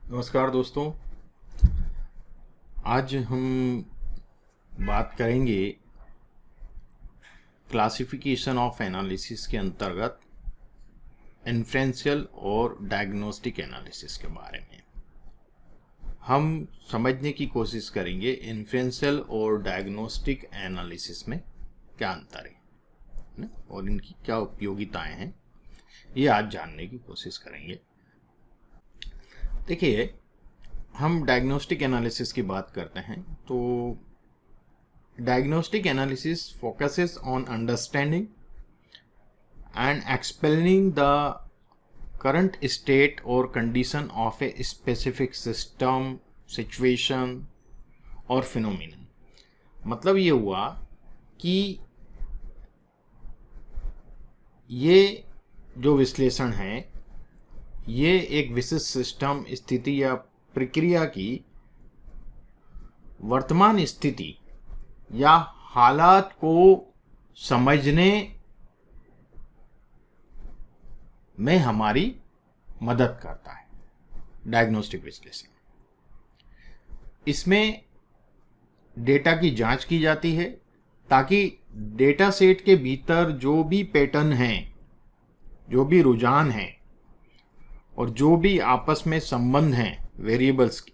नमस्कार दोस्तों। आज हम बात करेंगे क्लासिफिकेशन ऑफ एनालिसिस के अंतर्गत इन्फ्रेंशियल और डायग्नोस्टिक एनालिसिस के बारे में। हम समझने की कोशिश करेंगे इन्फ्रेंशियल और डायग्नोस्टिक एनालिसिस में क्या अंतर है ना, और इनकी क्या उपयोगिताएं हैं, ये आज जानने की कोशिश करेंगे। देखिए, हम डायग्नोस्टिक एनालिसिस की बात करते हैं तो diagnostic analysis focuses on understanding and explaining the current state और condition of a specific system, situation और फिनोमिनन। मतलब ये हुआ कि ये जो विश्लेषण है ये एक विशिष्ट सिस्टम, स्थिति या प्रक्रिया की वर्तमान स्थिति या हालात को समझने में हमारी मदद करता है। डायग्नोस्टिक विश्लेषण, इसमें डेटा की जांच की जाती है ताकि डेटा सेट के भीतर जो भी पैटर्न हैं, जो भी रुझान हैं और जो भी आपस में संबंध हैं वेरिएबल्स के,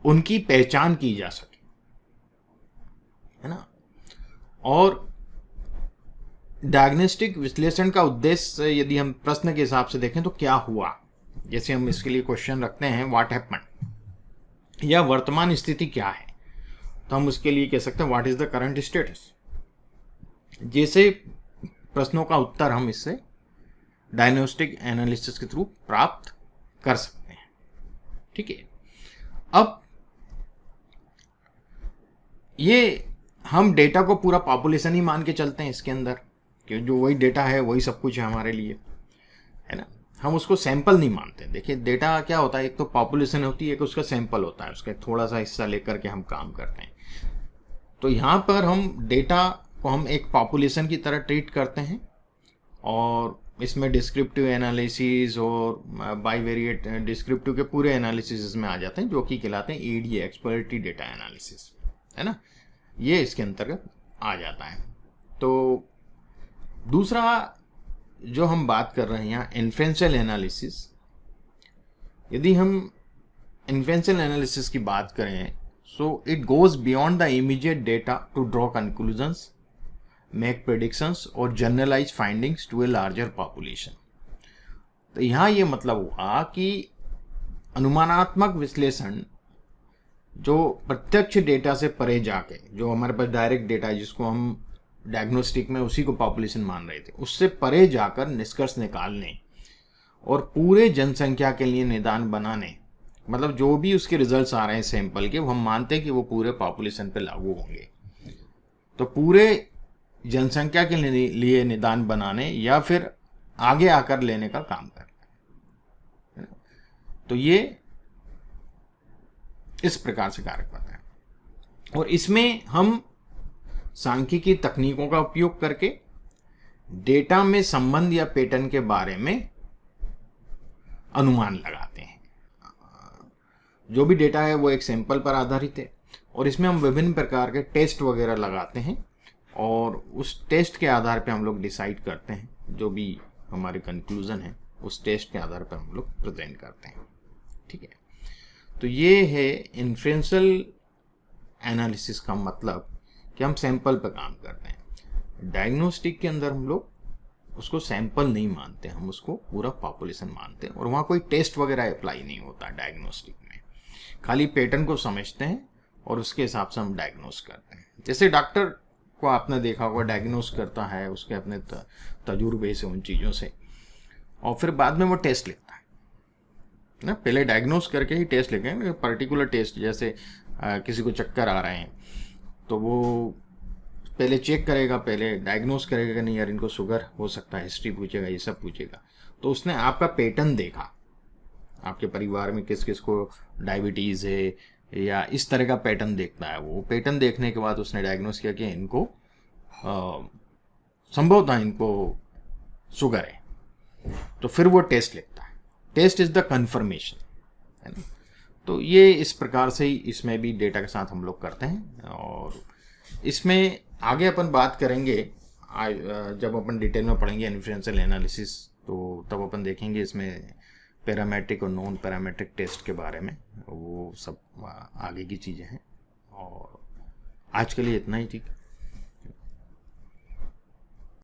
उनकी पहचान की जा सके, है ना। और डायग्नोस्टिक विश्लेषण का उद्देश्य, यदि हम प्रश्न के हिसाब से देखें तो क्या हुआ, जैसे हम इसके लिए क्वेश्चन रखते हैं व्हाट हैपेंड, या वर्तमान स्थिति क्या है, तो हम उसके लिए कह सकते हैं what is the current status. जैसे प्रश्नों का उत्तर हम इससे डायग्नोस्टिक एनालिसिस के थ्रू प्राप्त कर सकते हैं। ठीक है, अब ये हम डेटा को पूरा पॉपुलेशन ही मान के चलते हैं इसके अंदर, कि जो वही डेटा है वही सब कुछ है हमारे लिए, है ना। हम उसको सैंपल नहीं मानते। देखिए, डेटा क्या होता है, एक तो पॉपुलेशन होती है, एक उसका सैंपल होता है, उसका थोड़ा सा हिस्सा लेकर के हम काम करते हैं। तो यहाँ पर हम डेटा को हम एक पॉपुलेशन की तरह ट्रीट करते हैं और इसमें डिस्क्रिप्टिव एनालिसिस और बाइवेरिएट डिस्क्रिप्टिव के पूरे एनालिसिस में आ जाते हैं, जो कि कहलाते हैं EDA, एक्सप्लोरेटरी डेटा एनालिसिस, है ना। ये इसके अंतर्गत आ जाता है। तो दूसरा जो हम बात कर रहे हैं यहाँ, इन्फ्रेंशियल एनालिसिस। यदि हम इन्फ्रेंशियल एनालिसिस की बात करें, so it goes beyond the immediate data to draw conclusions, make predictions और generalize findings to a larger population. तो यहाँ ये मतलब हुआ कि अनुमानात्मक विश्लेषण जो प्रत्यक्ष डेटा से परे जाके, जो हमारे पास डायरेक्ट डेटा है जिसको हम डायग्नोस्टिक में उसी को पॉपुलेशन मान रहे थे, उससे परे जाकर निष्कर्ष निकालने और पूरे जनसंख्या के लिए निदान बनाने, मतलब जो भी उसके रिजल्ट्स आ रहे हैं सैंपल के, वो हम मानते हैं कि वो पूरे पॉपुलेशन पे लागू होंगे। तो पूरे जनसंख्या के लिए निदान बनाने या फिर आगे आकर लेने का काम करता है। तो ये इस प्रकार से कार्य करता है और इसमें हम सांख्यिकी तकनीकों का उपयोग करके डेटा में संबंध या पैटर्न के बारे में अनुमान लगाते हैं। जो भी डेटा है वो एक सैंपल पर आधारित है और इसमें हम विभिन्न प्रकार के टेस्ट वगैरह लगाते हैं और उस टेस्ट के आधार पे हम लोग डिसाइड करते हैं, जो भी हमारे कंक्लूजन है उस टेस्ट के आधार पर हम लोग प्रेजेंट करते हैं। ठीक है, तो ये है इन्फ्रेंशियल एनालिसिस का मतलब कि हम सैंपल पर काम करते हैं। डायग्नोस्टिक के अंदर हम लोग उसको सैंपल नहीं मानते, हम उसको पूरा पॉपुलेशन मानते हैं और वहाँ कोई टेस्ट वगैरह अप्लाई नहीं होता डायग्नोस्टिक में। खाली पैटर्न को समझते हैं और उसके हिसाब से हम डायग्नोस करते हैं। जैसे डॉक्टर को आपने देखा होगा, डायग्नोस करता है उसके अपने तजुर्बे से, उन चीज़ों से, और फिर बाद में वो टेस्ट लेता है ना। पहले डायग्नोस करके ही टेस्ट लेते हैं, पर्टिकुलर टेस्ट। जैसे किसी को चक्कर आ रहे हैं तो वो पहले चेक करेगा, पहले डायग्नोस करेगा कि नहीं यार इनको शुगर हो सकता है, हिस्ट्री पूछेगा, ये सब पूछेगा। तो उसने आपका पैटर्न देखा, आपके परिवार में किस किस को डायबिटीज़ है या इस तरह का पैटर्न देखता है। वो पैटर्न देखने के बाद उसने डायग्नोस किया कि इनको संभवतः इनको शुगर है, तो फिर वो टेस्ट लेता है। टेस्ट इज द कंफर्मेशन, है ना। तो ये इस प्रकार से ही इसमें भी डेटा के साथ हम लोग करते हैं। और इसमें आगे अपन बात करेंगे जब अपन डिटेल में पढ़ेंगे इन्फ्लुएंशियल एनालिसिस, तो तब अपन देखेंगे इसमें पैरामेट्रिक और नॉन पैरामेट्रिक टेस्ट के बारे में, वो सब आगे की चीज़ें हैं। और आज के लिए इतना ही, ठीक।